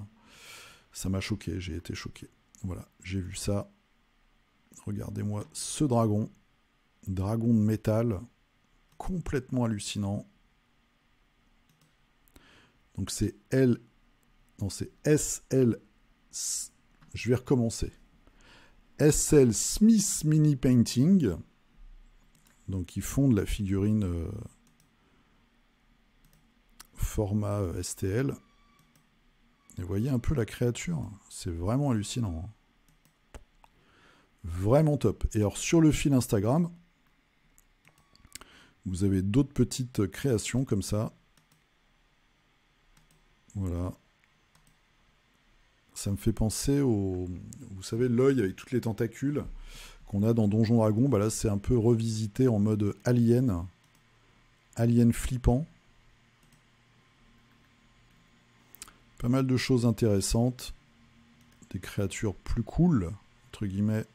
Speaker 1: choqué. J'ai été choqué. Voilà, j'ai vu ça. Regardez-moi ce dragon. Dragon de métal. Complètement hallucinant. Donc c'est L. Non, c'est SL. Je vais recommencer. SL Smith Mini Painting. Donc ils font de la figurine format STL. Et vous voyez un peu la créature. C'est vraiment hallucinant. Vraiment top. Et alors sur le fil Instagram, vous avez d'autres petites créations comme ça. Voilà. Ça me fait penser au... Vous savez, l'œil avec toutes les tentacules qu'on a dans Donjon Dragon. Bah là, c'est un peu revisité en mode alien. Alien flippant. Pas mal de choses intéressantes. Des créatures plus cool, entre guillemets.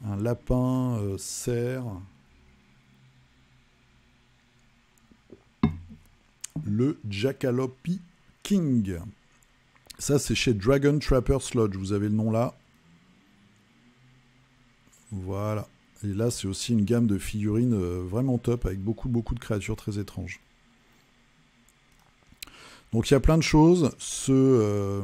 Speaker 1: Un lapin, cerf. Le Jackalope King. Ça, c'est chez Dragon Trapper's Lodge. Vous avez le nom là. Voilà. Et là, c'est aussi une gamme de figurines vraiment top avec beaucoup de créatures très étranges. Donc il y a plein de choses. Ce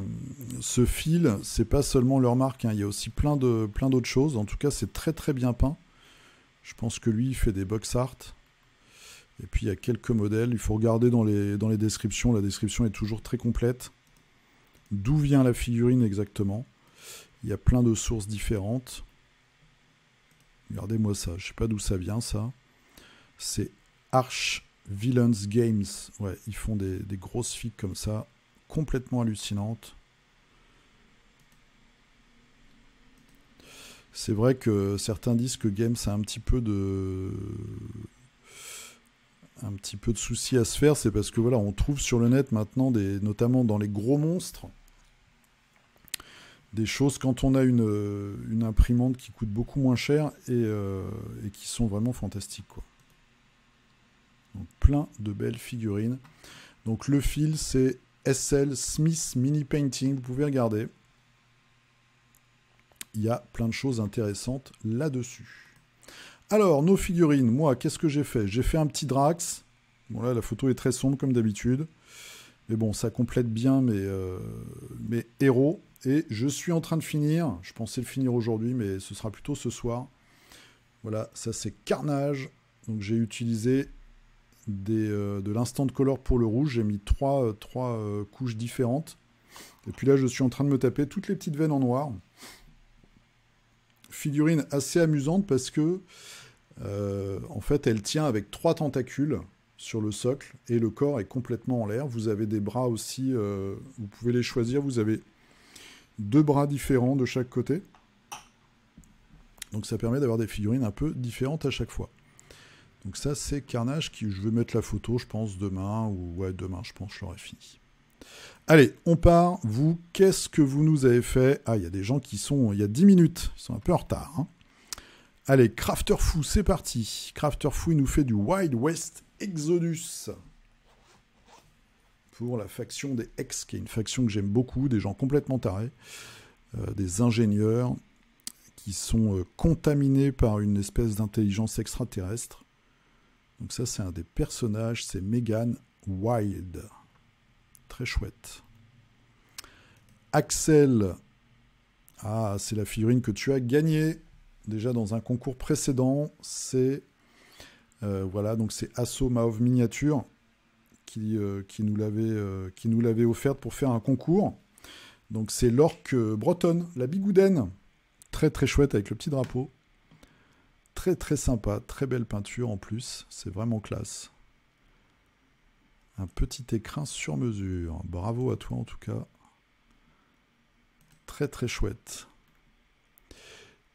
Speaker 1: fil, c'est pas seulement leur marque, hein. Il y a aussi plein d'autres choses. En tout cas, c'est très très bien peint. Je pense que lui, il fait des box art. Et puis il y a quelques modèles. Il faut regarder dans les descriptions. La description est toujours très complète. D'où vient la figurine exactement? Il y a plein de sources différentes. Regardez-moi ça. Je sais pas d'où ça vient ça. C'est Arch Villains Games. Ouais, ils font des grosses figues comme ça. Complètement hallucinantes. C'est vrai que certains disent que Games a un petit peu de soucis à se faire. C'est parce que voilà, on trouve sur le net maintenant, notamment dans les gros monstres, des choses quand on a une imprimante qui coûte beaucoup moins cher et qui sont vraiment fantastiques, quoi. Donc, plein de belles figurines. Donc le fil, c'est SL Smith Mini Painting. Vous pouvez regarder. Il y a plein de choses intéressantes là-dessus. Alors, nos figurines, moi, qu'est-ce que j'ai fait? J'ai fait un petit Drax. Bon, là, la photo est très sombre, comme d'habitude. Mais bon, ça complète bien mes héros. Et je suis en train de finir. Je pensais le finir aujourd'hui, mais ce sera plutôt ce soir. Voilà, ça, c'est Carnage. Donc, j'ai utilisé de l'instant color pour le rouge. J'ai mis trois couches différentes. Et puis là, je suis en train de me taper toutes les petites veines en noir. Figurine assez amusante parce que en fait elle tient avec 3 tentacules sur le socle et le corps est complètement en l'air. Vous avez des bras aussi, vous pouvez les choisir, vous avez 2 bras différents de chaque côté, donc ça permet d'avoir des figurines un peu différentes à chaque fois. Donc ça c'est Carnage, je vais mettre la photo je pense demain, ou ouais demain je pense je l'aurai fini. Allez, on part. Vous, qu'est-ce que vous nous avez fait? Ah, il y a des gens qui sont... Il y a 10 minutes. Ils sont un peu en retard. Hein. Allez, Crafter Fou, c'est parti. Crafter Fou, il nous fait du Wild West Exodus. Pour la faction des Hex, qui est une faction que j'aime beaucoup. Des gens complètement tarés. Des ingénieurs qui sont contaminés par une espèce d'intelligence extraterrestre. Donc ça, c'est un des personnages. C'est Megan Wild. Très chouette. Axel. Ah, c'est la figurine que tu as gagnée déjà dans un concours précédent. C'est voilà, donc c'est Asso Maov Miniature qui nous l'avait offerte pour faire un concours. Donc c'est l'orque bretonne, la bigoudaine. Très très chouette avec le petit drapeau. Très très sympa, très belle peinture en plus. C'est vraiment classe. Un petit écrin sur mesure. Bravo à toi en tout cas. Très très chouette.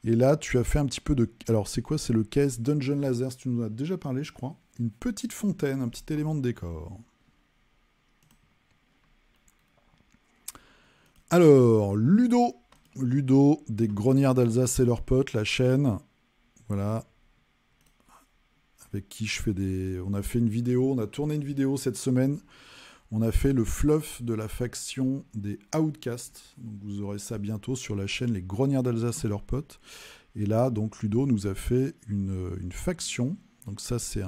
Speaker 1: Et là, tu as fait un petit peu de... Alors, c'est quoi? C'est le case Dungeon Laser. Tu nous en as déjà parlé, je crois. Une petite fontaine, un petit élément de décor. Alors, Ludo. Ludo, des Grognards d'Alsace et leurs potes, la chaîne. Voilà. avec qui je fais des... On a fait une vidéo, on a tourné une vidéo cette semaine. On a fait le fluff de la faction des Outcasts. Donc vous aurez ça bientôt sur la chaîne Les Grognards d'Alsace et leurs potes. Et là, donc Ludo nous a fait une faction. Donc ça, c'est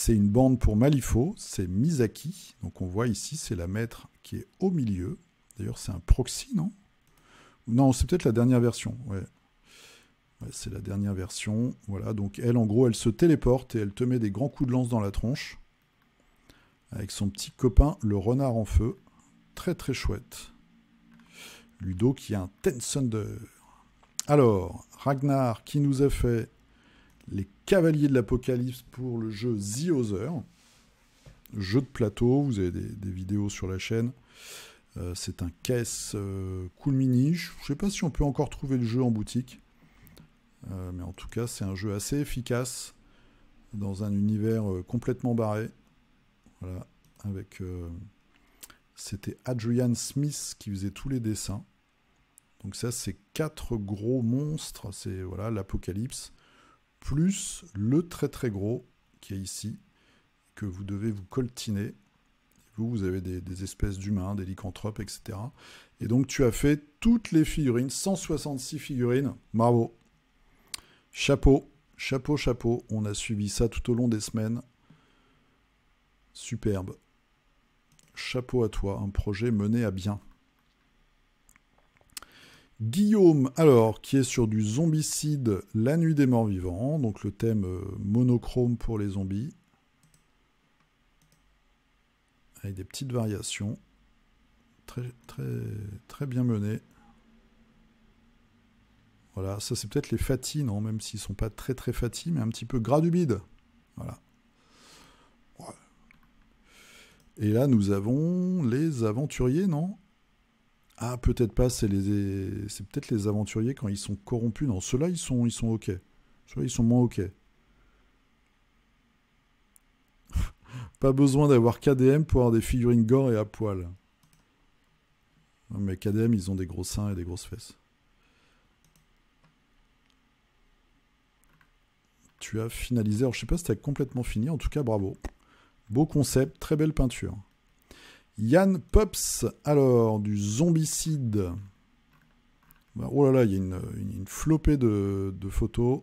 Speaker 1: une bande pour Malifaux. C'est Misaki. Donc on voit ici, c'est la maître qui est au milieu. D'ailleurs, c'est un proxy, non? Non, c'est peut-être la dernière version. Ouais, c'est la dernière version. Voilà, donc elle, en gros, elle se téléporte et elle te met des grands coups de lance dans la tronche. Avec son petit copain, le renard en feu. Très très chouette. Ludo qui a un Ten Thunder. Alors, Ragnar qui nous a fait les Cavaliers de l'Apocalypse pour le jeu The Other. Jeu de plateau, vous avez des vidéos sur la chaîne. C'est un caisse cool mini. Je ne sais pas si on peut encore trouver le jeu en boutique. Mais en tout cas, c'est un jeu assez efficace dans un univers complètement barré. Voilà, avec... c'était Adrian Smith qui faisait tous les dessins. Donc ça, c'est 4 gros monstres. C'est voilà, l'Apocalypse. Plus le très très gros qui est ici, que vous devez vous coltiner. Vous avez des espèces d'humains, des lycanthropes, etc. Et donc tu as fait toutes les figurines, 166 figurines. Bravo. Chapeau, chapeau, chapeau. On a suivi ça tout au long des semaines. Superbe. Chapeau à toi, un projet mené à bien. Guillaume, alors, qui est sur du zombicide, la nuit des morts vivants, donc le thème monochrome pour les zombies, avec des petites variations, très, très, très bien menées. Voilà, ça c'est peut-être les fatis, non, même s'ils ne sont pas très très fatis, mais un petit peu gras du bide. Voilà. Ouais. Et là, nous avons les aventuriers, non? Ah, peut-être pas, c'est peut-être les aventuriers quand ils sont corrompus. Non, ceux-là, ils sont OK. Ceux-là, ils sont moins OK. Pas besoin d'avoir KDM pour avoir des figurines gore et à poil. Non, mais KDM, ils ont des gros seins et des grosses fesses. Tu as finalisé. Alors, je sais pas si tu as complètement fini. En tout cas, bravo. Beau concept, très belle peinture. Yann Pops, alors, du zombicide. Oh là là, il y a une flopée de photos.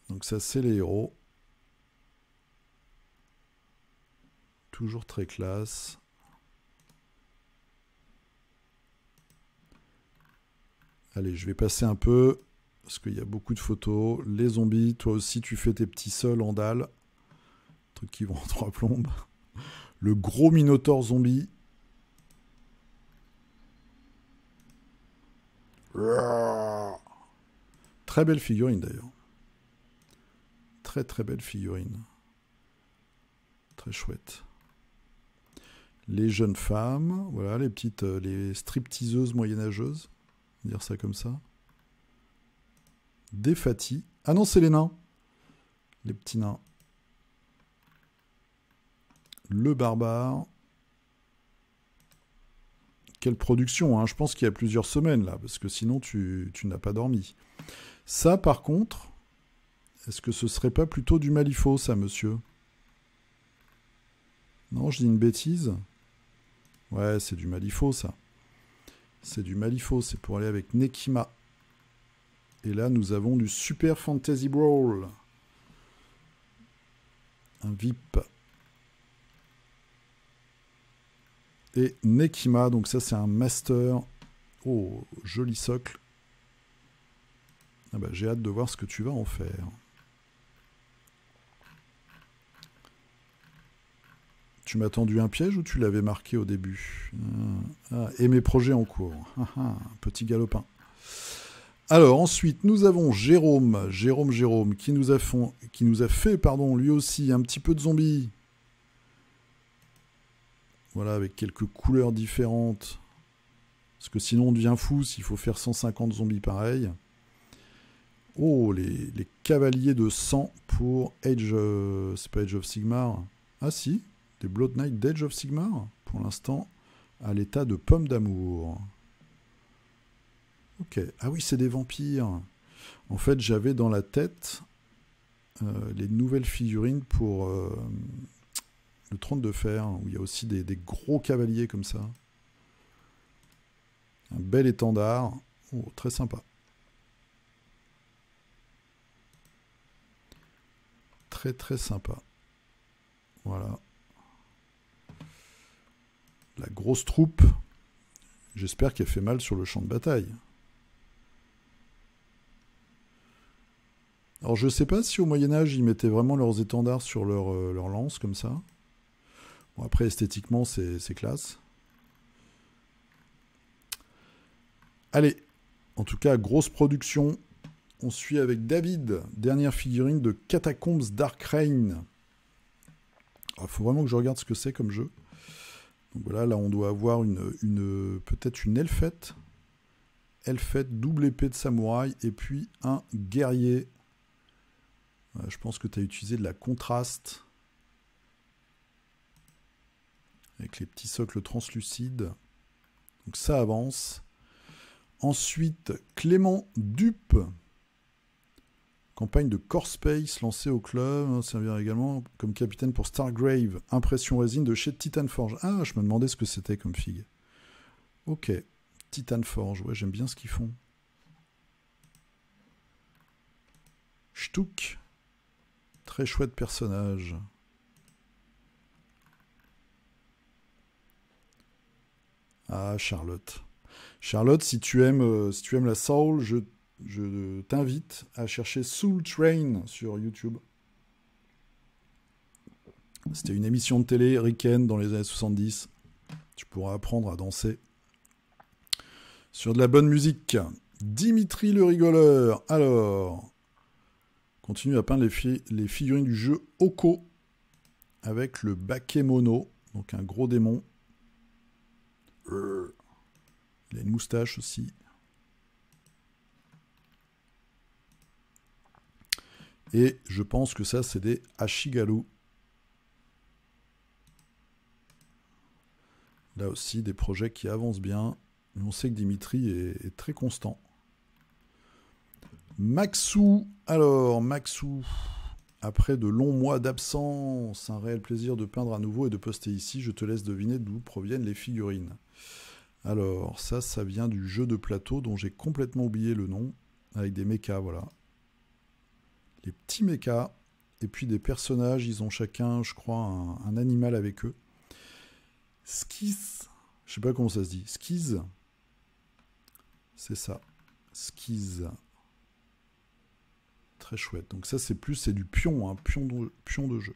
Speaker 1: Donc ça, c'est les héros. Toujours très classe. Allez, je vais passer un peu, parce qu'il y a beaucoup de photos. Les zombies, toi aussi, tu fais tes petits sols en dalle. Trucs qui vont en 3 plombes. Le gros minotaure zombie. Très belle figurine d'ailleurs. Très très belle figurine. Très chouette. Les jeunes femmes, voilà, les petites, les stripteaseuses moyenâgeuses, on va dire ça comme ça. Des fatis. Ah non, c'est les nains. Les petits nains. Le barbare. Quelle production, hein. Je pense qu'il y a plusieurs semaines là, parce que sinon tu n'as pas dormi. Ça, par contre, est-ce que ce serait pas plutôt du Malifaux, ça, monsieur? Non, je dis une bêtise. Ouais, c'est du Malifaux, ça. C'est du Malifaux, c'est pour aller avec Nekima. Et là, nous avons du Super Fantasy Brawl. Un VIP. Et Nekima, donc ça, c'est un master. Oh, joli socle. Ah bah, j'ai hâte de voir ce que tu vas en faire. Tu m'as tendu un piège ou tu l'avais marqué au début? Et mes projets en cours. Petit galopin. Alors ensuite, nous avons Jérôme, qui nous a fait, lui aussi, un petit peu de zombies. Voilà, avec quelques couleurs différentes. Parce que sinon on devient fou s'il faut faire 150 zombies pareils. Oh, les cavaliers de sang pour Age... c'est pas Age of Sigmar. Ah si, des Blood Knight d'Age of Sigmar, pour l'instant, à l'état de pomme d'amour. Ok. Ah oui, c'est des vampires. En fait, j'avais dans la tête les nouvelles figurines pour le trône de fer, où il y a aussi des gros cavaliers comme ça. Un bel étendard. Oh, très sympa. Très très sympa. Voilà. La grosse troupe. J'espère qu'elle fait mal sur le champ de bataille. Alors je sais pas si au Moyen-Âge ils mettaient vraiment leurs étendards sur leur lance comme ça. Bon, après esthétiquement c'est classe. Allez, en tout cas grosse production. On suit avec David, dernière figurine de Catacombs Dark Reign. Il faut vraiment que je regarde ce que c'est comme jeu. Donc voilà, là on doit avoir peut-être une elfette. Elfette, double épée de samouraï, et puis un guerrier. Je pense que tu as utilisé de la contraste. Avec les petits socles translucides. Donc ça avance. Ensuite, Clément Dupe. Campagne de Core Space lancée au club, servira également comme capitaine pour Stargrave, impression résine de chez Titan Forge. Ah, je me demandais ce que c'était comme figue. Ok, Titan Forge, ouais, j'aime bien ce qu'ils font. Shtouk, très chouette personnage. Ah, Charlotte. Charlotte, si tu aimes la soul, je t'invite à chercher Soul Train sur YouTube. C'était une émission de télé ricaine dans les années 70. Tu pourras apprendre à danser sur de la bonne musique. Dimitri le rigoleur. Alors, continue à peindre les figurines du jeu Oko avec le Bakemono, donc un gros démon. Il a une moustache aussi. Et je pense que ça, c'est des Ashigaru. Là aussi, des projets qui avancent bien. Mais on sait que Dimitri est très constant. Maxou. Alors, Maxou. Après de longs mois d'absence, un réel plaisir de peindre à nouveau et de poster ici. Je te laisse deviner d'où proviennent les figurines. Alors, ça vient du jeu de plateau dont j'ai complètement oublié le nom. Avec des mechas, voilà. Les petits mechas, et puis des personnages, ils ont chacun, je crois, un animal avec eux. Skiz, je sais pas comment ça se dit. Skiz, c'est ça. Skiz. Très chouette. Donc ça, c'est du pion, hein, pion de jeu.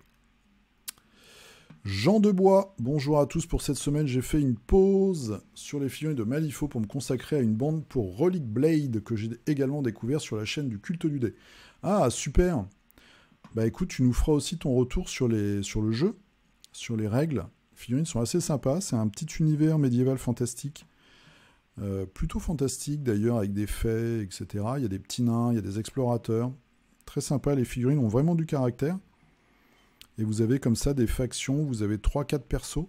Speaker 1: Jean Debois, bonjour à tous. Pour cette semaine, j'ai fait une pause sur les figurines de Malifaux pour me consacrer à une bande pour Relic Blade que j'ai également découvert sur la chaîne du Culte du Dé. Ah, super. Bah écoute, tu nous feras aussi ton retour sur le jeu, sur les règles. Les figurines sont assez sympas. C'est un petit univers médiéval fantastique. Plutôt fantastique d'ailleurs, avec des fées, etc. Il y a des petits nains, il y a des explorateurs. Très sympa, les figurines ont vraiment du caractère. Et vous avez comme ça des factions, vous avez 3-4 persos.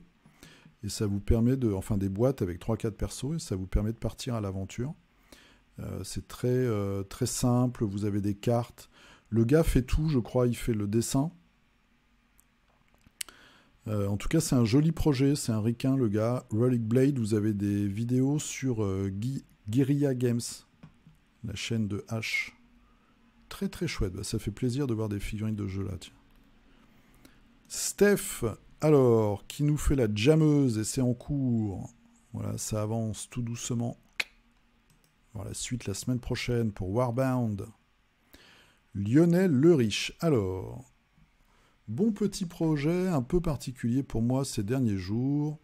Speaker 1: Et ça vous permet enfin des boîtes avec 3-4 persos, et ça vous permet de partir à l'aventure. C'est très simple, vous avez des cartes. Le gars fait tout, je crois, il fait le dessin. En tout cas, c'est un joli projet, c'est un ricain, le gars. Relic Blade, vous avez des vidéos sur Guerrilla Games, la chaîne de H. Très très chouette, bah, ça fait plaisir de voir des figurines de jeu là, tiens. Steph, alors, qui nous fait la jammeuse, et c'est en cours. Voilà, ça avance tout doucement. Alors, la suite la semaine prochaine pour Warbound. Lionel le Riche. Alors, bon petit projet, un peu particulier pour moi ces derniers jours.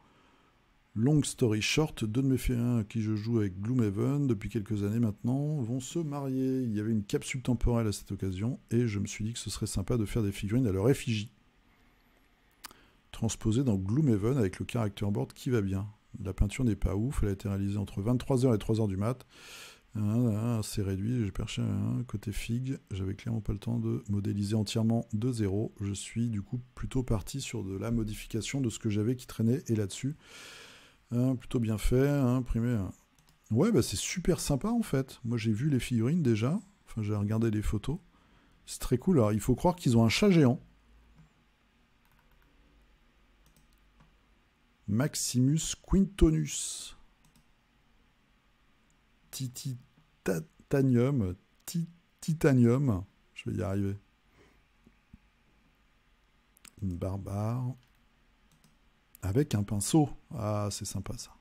Speaker 1: Long story short, deux de mes férins à qui je joue avec Gloomhaven depuis quelques années maintenant vont se marier. Il y avait une capsule temporelle à cette occasion et je me suis dit que ce serait sympa de faire des figurines à leur effigie. Transposées dans Gloomhaven avec le character board qui va bien. La peinture n'est pas ouf, elle a été réalisée entre 23h et 3h du mat'. C'est réduit, j'ai perché côté figue, j'avais clairement pas le temps de modéliser entièrement de zéro. Je suis du coup plutôt parti sur de la modification de ce que j'avais qui traînait et là-dessus. Plutôt bien fait, imprimé. Ouais, bah c'est super sympa en fait. Moi j'ai vu les figurines déjà, enfin j'ai regardé les photos. C'est très cool. Alors, il faut croire qu'ils ont un chat géant. Maximus Quintonus. Titanium. Titanium. Je vais y arriver. Une barbare. Avec un pinceau. Ah, c'est sympa ça.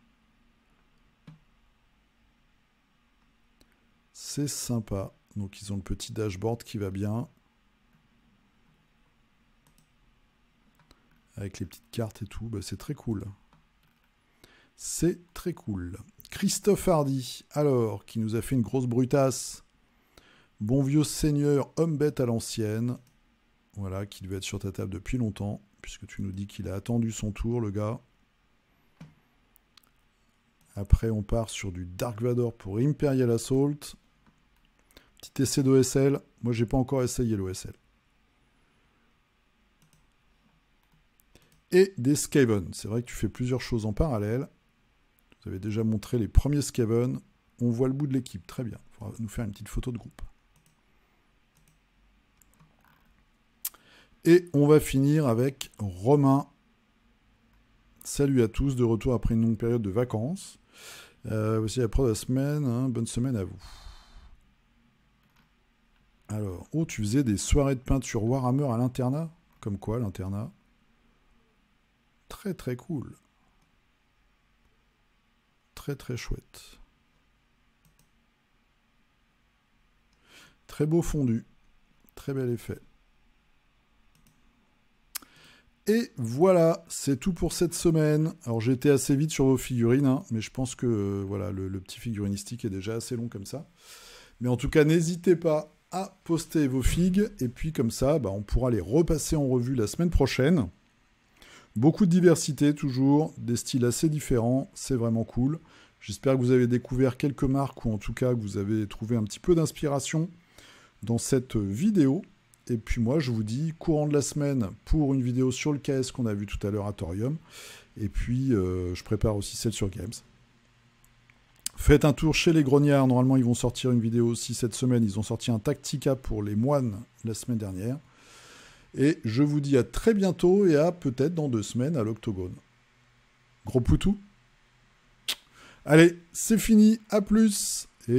Speaker 1: C'est sympa. Donc ils ont le petit dashboard qui va bien. Avec les petites cartes et tout. Bah, c'est très cool. C'est très cool. Christophe Hardy, alors, qui nous a fait une grosse brutasse. Bon vieux seigneur, homme bête à l'ancienne. Voilà, qui devait être sur ta table depuis longtemps, puisque tu nous dis qu'il a attendu son tour, le gars. Après, on part sur du Dark Vador pour Imperial Assault. Petit essai d'OSL. Moi, j'ai pas encore essayé l'OSL. Et des Skaven. C'est vrai que tu fais plusieurs choses en parallèle. Vous avez déjà montré les premiers Skaven. On voit le bout de l'équipe. Très bien. Il faudra nous faire une petite photo de groupe. Et on va finir avec Romain. Salut à tous, de retour après une longue période de vacances. Voici la pro de la semaine. Hein. Bonne semaine à vous. Alors, oh, tu faisais des soirées de peinture Warhammer à l'internat? Comme quoi, l'internat? Très très cool. Très très chouette. Très beau fondu. Très bel effet. Et voilà, c'est tout pour cette semaine. Alors j'ai été assez vite sur vos figurines, hein, mais je pense que voilà, le petit figurinistique est déjà assez long comme ça. Mais en tout cas, n'hésitez pas à poster vos figues, et puis comme ça, bah, on pourra les repasser en revue la semaine prochaine. Beaucoup de diversité toujours, des styles assez différents, c'est vraiment cool. J'espère que vous avez découvert quelques marques, ou en tout cas que vous avez trouvé un petit peu d'inspiration dans cette vidéo. Et puis moi, je vous dis courant de la semaine pour une vidéo sur le KS qu'on a vu tout à l'heure à Thorium. Et puis, je prépare aussi celle sur Games. Faites un tour chez les Grognards. Normalement, ils vont sortir une vidéo aussi cette semaine. Ils ont sorti un Tactica pour les moines la semaine dernière. Et je vous dis à très bientôt et à peut-être dans 2 semaines à l'Octogone. Gros poutou. Allez, c'est fini. À plus. Et...